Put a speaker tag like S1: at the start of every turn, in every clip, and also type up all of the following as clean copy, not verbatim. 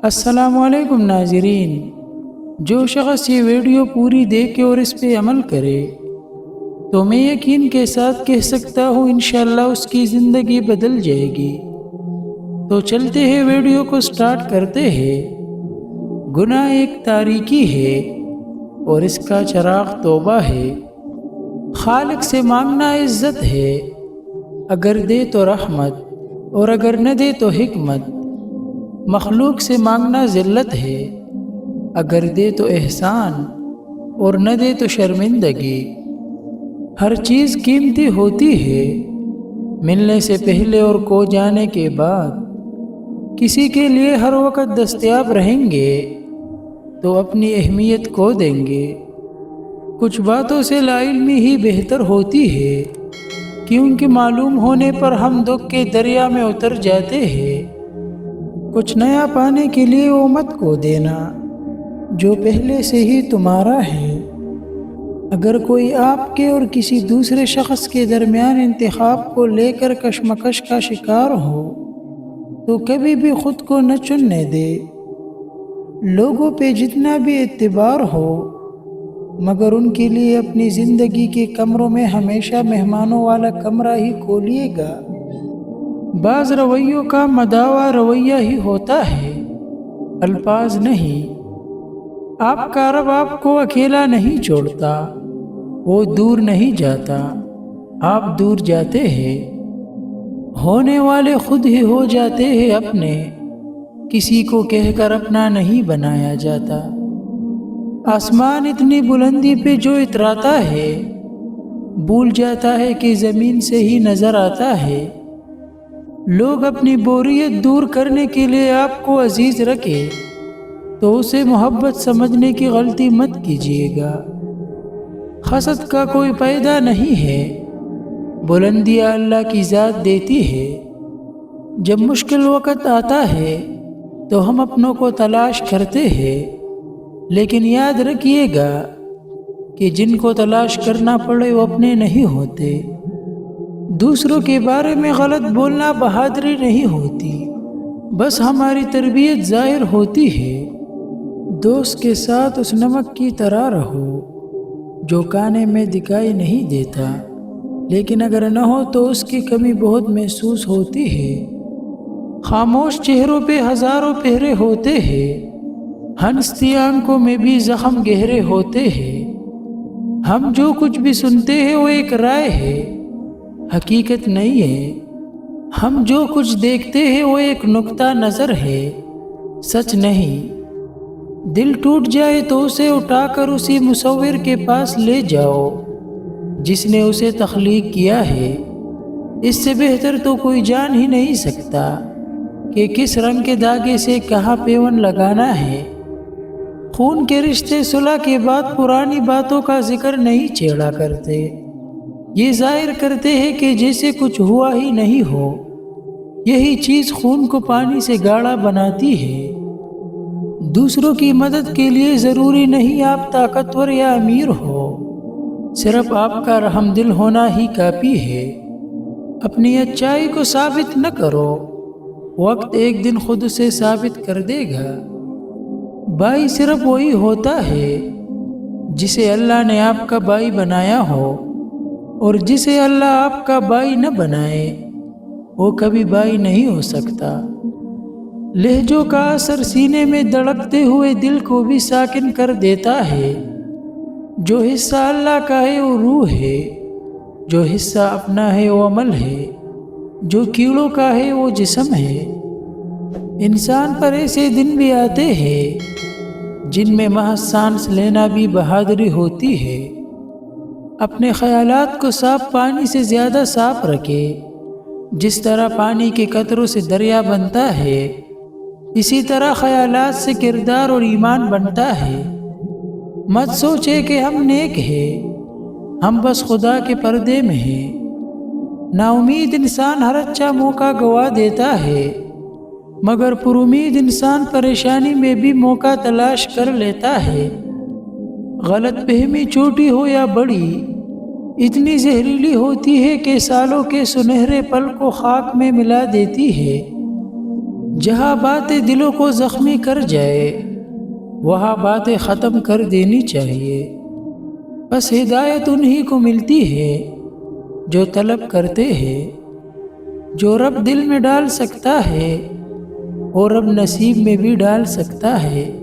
S1: السلام علیکم ناظرین، جو شخص یہ ویڈیو پوری دیکھے اور اس پہ عمل کرے تو میں یقین کے ساتھ کہہ سکتا ہوں انشاءاللہ اس کی زندگی بدل جائے گی۔ تو چلتے ہیں، ویڈیو کو سٹارٹ کرتے ہیں۔ گناہ ایک تاریکی ہے اور اس کا چراغ توبہ ہے۔ خالق سے مانگنا عزت ہے، اگر دے تو رحمت اور اگر نہ دے تو حکمت۔ مخلوق سے مانگنا ذلت ہے، اگر دے تو احسان اور نہ دے تو شرمندگی۔ ہر چیز قیمتی ہوتی ہے، ملنے سے پہلے اور کھو جانے کے بعد۔ کسی کے لیے ہر وقت دستیاب رہیں گے تو اپنی اہمیت کھو دیں گے۔ کچھ باتوں سے لا علمی ہی بہتر ہوتی ہے، کیونکہ معلوم ہونے پر ہم دکھ کے دریا میں اتر جاتے ہیں۔ کچھ نیا پانے کے لیے وہ مت کو دینا جو پہلے سے ہی تمہارا ہے۔ اگر کوئی آپ کے اور کسی دوسرے شخص کے درمیان انتخاب کو لے کر کشمکش کا شکار ہو تو کبھی بھی خود کو نہ چننے دے۔ لوگوں پہ جتنا بھی اعتبار ہو، مگر ان کے لیے اپنی زندگی کے کمروں میں ہمیشہ مہمانوں والا کمرہ ہی کھولیے گا۔ بعض رویوں کا مداوا رویہ ہی ہوتا ہے، الفاظ نہیں۔ آپ کا رب آپ کو اکیلا نہیں چھوڑتا، وہ دور نہیں جاتا، آپ دور جاتے ہیں۔ ہونے والے خود ہی ہو جاتے ہیں اپنے، کسی کو کہہ کر اپنا نہیں بنایا جاتا۔ آسمان اتنی بلندی پہ جو اتراتا ہے، بھول جاتا ہے کہ زمین سے ہی نظر آتا ہے۔ لوگ اپنی بوریت دور کرنے کے لیے آپ کو عزیز رکھے تو اسے محبت سمجھنے کی غلطی مت کیجیے گا۔ حسد کا کوئی فائدہ نہیں ہے، بلندیاں اللہ کی ذات دیتی ہے۔ جب مشکل وقت آتا ہے تو ہم اپنوں کو تلاش کرتے ہیں، لیکن یاد رکھیے گا کہ جن کو تلاش کرنا پڑے وہ اپنے نہیں ہوتے۔ دوسروں کے بارے میں غلط بولنا بہادری نہیں ہوتی، بس ہماری تربیت ظاہر ہوتی ہے۔ دوست کے ساتھ اس نمک کی طرح رہو جو کانے میں دکھائی نہیں دیتا، لیکن اگر نہ ہو تو اس کی کمی بہت محسوس ہوتی ہے۔ خاموش چہروں پہ ہزاروں پہرے ہوتے ہیں، ہنستی آنکھوں میں بھی زخم گہرے ہوتے ہیں۔ ہم جو کچھ بھی سنتے ہیں وہ ایک رائے ہے، حقیقت نہیں ہے۔ ہم جو کچھ دیکھتے ہیں وہ ایک نقطہ نظر ہے، سچ نہیں۔ دل ٹوٹ جائے تو اسے اٹھا کر اسی مصور کے پاس لے جاؤ جس نے اسے تخلیق کیا ہے۔ اس سے بہتر تو کوئی جان ہی نہیں سکتا کہ کس رنگ کے دھاگے سے کہاں پیون لگانا ہے۔ خون کے رشتے صلح کے بعد پرانی باتوں کا ذکر نہیں چھیڑا کرتے، یہ ظاہر کرتے ہیں کہ جیسے کچھ ہوا ہی نہیں ہو۔ یہی چیز خون کو پانی سے گاڑھا بناتی ہے۔ دوسروں کی مدد کے لیے ضروری نہیں آپ طاقتور یا امیر ہو، صرف آپ کا رحم دل ہونا ہی کافی ہے۔ اپنی اچائی کو ثابت نہ کرو، وقت ایک دن خود سے ثابت کر دے گا۔ بھائی صرف وہی ہوتا ہے جسے اللہ نے آپ کا بھائی بنایا ہو، اور جسے اللہ آپ کا بھائی نہ بنائے وہ کبھی بھائی نہیں ہو سکتا۔ لہجوں کا اثر سینے میں دھڑکتے ہوئے دل کو بھی ساکن کر دیتا ہے۔ جو حصہ اللہ کا ہے وہ روح ہے، جو حصہ اپنا ہے وہ عمل ہے، جو کیڑوں کا ہے وہ جسم ہے۔ انسان پر ایسے دن بھی آتے ہیں جن میں محض سانس لینا بھی بہادری ہوتی ہے۔ اپنے خیالات کو صاف پانی سے زیادہ صاف رکھے۔ جس طرح پانی کے قطروں سے دریا بنتا ہے، اسی طرح خیالات سے کردار اور ایمان بنتا ہے۔ مت سوچے کہ ہم نیک ہیں، ہم بس خدا کے پردے میں ہیں۔ نا امید انسان ہر اچھا موقع گوا دیتا ہے، مگر پر امید انسان پریشانی میں بھی موقع تلاش کر لیتا ہے۔ غلط فہمی چھوٹی ہو یا بڑی، اتنی زہریلی ہوتی ہے کہ سالوں کے سنہرے پل کو خاک میں ملا دیتی ہے۔ جہاں باتیں دلوں کو زخمی کر جائے وہاں باتیں ختم کر دینی چاہیے۔ بس ہدایت انہی کو ملتی ہے جو طلب کرتے ہیں۔ جو رب دل میں ڈال سکتا ہے وہ رب نصیب میں بھی ڈال سکتا ہے۔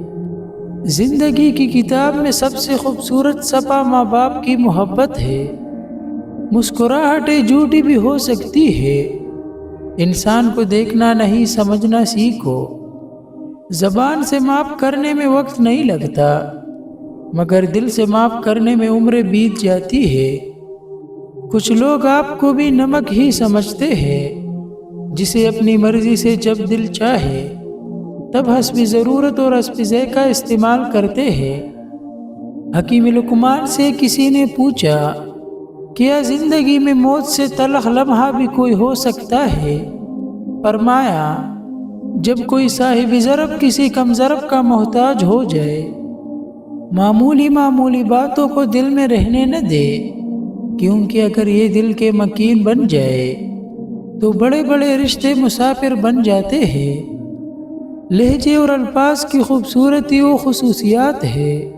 S1: زندگی کی کتاب میں سب سے خوبصورت صفحہ ماں باپ کی محبت ہے۔ مسکراہٹیں جھوٹی بھی ہو سکتی ہے، انسان کو دیکھنا نہیں سمجھنا سیکھو۔ زبان سے معاف کرنے میں وقت نہیں لگتا مگر دل سے معاف کرنے میں عمریں بیت جاتی ہے۔ کچھ لوگ آپ کو بھی نمک ہی سمجھتے ہیں جسے اپنی مرضی سے جب دل چاہے تب حسب ضرورت اور حسب ذائقہ استعمال کرتے ہیں۔ حکیم لقمان سے کسی نے پوچھا کیا زندگی میں موت سے تلخ لمحہ بھی کوئی ہو سکتا ہے؟ فرمایا جب کوئی صاحب ضرب کسی کم ضرب کا محتاج ہو جائے۔ معمولی باتوں کو دل میں رہنے نہ دے، کیونکہ اگر یہ دل کے مکین بن جائے تو بڑے بڑے رشتے مسافر بن جاتے ہیں۔ لہجے اور الفاظ کی خوبصورتی وہ خصوصیات ہے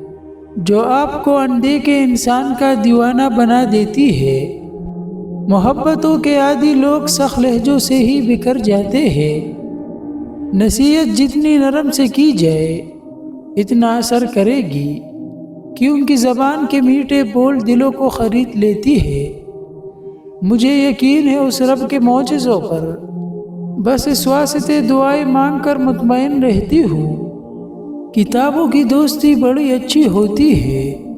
S1: جو آپ کو اندیکھے انسان کا دیوانہ بنا دیتی ہے۔ محبتوں کے عادی لوگ سخت لہجوں سے ہی بکھر جاتے ہیں۔ نصیحت جتنی نرم سے کی جائے اتنا اثر کرے گی، کیونکہ زبان کے میٹھے بول دلوں کو خرید لیتی ہے۔ مجھے یقین ہے اس رب کے معجزوں پر، بس اس واسطے دعائیں مانگ کر مطمئن رہتی ہوں۔ کتابوں کی دوستی بڑی اچھی ہوتی ہے،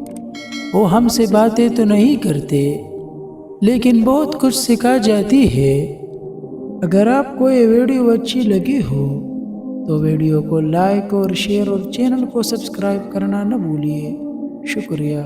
S1: وہ ہم سے باتیں تو نہیں کرتے لیکن بہت کچھ سکھا جاتی ہے۔ اگر آپ کو یہ ویڈیو اچھی لگی ہو تو ویڈیو کو لائک اور شیئر اور چینل کو سبسکرائب کرنا نہ بھولیے۔ شکریہ۔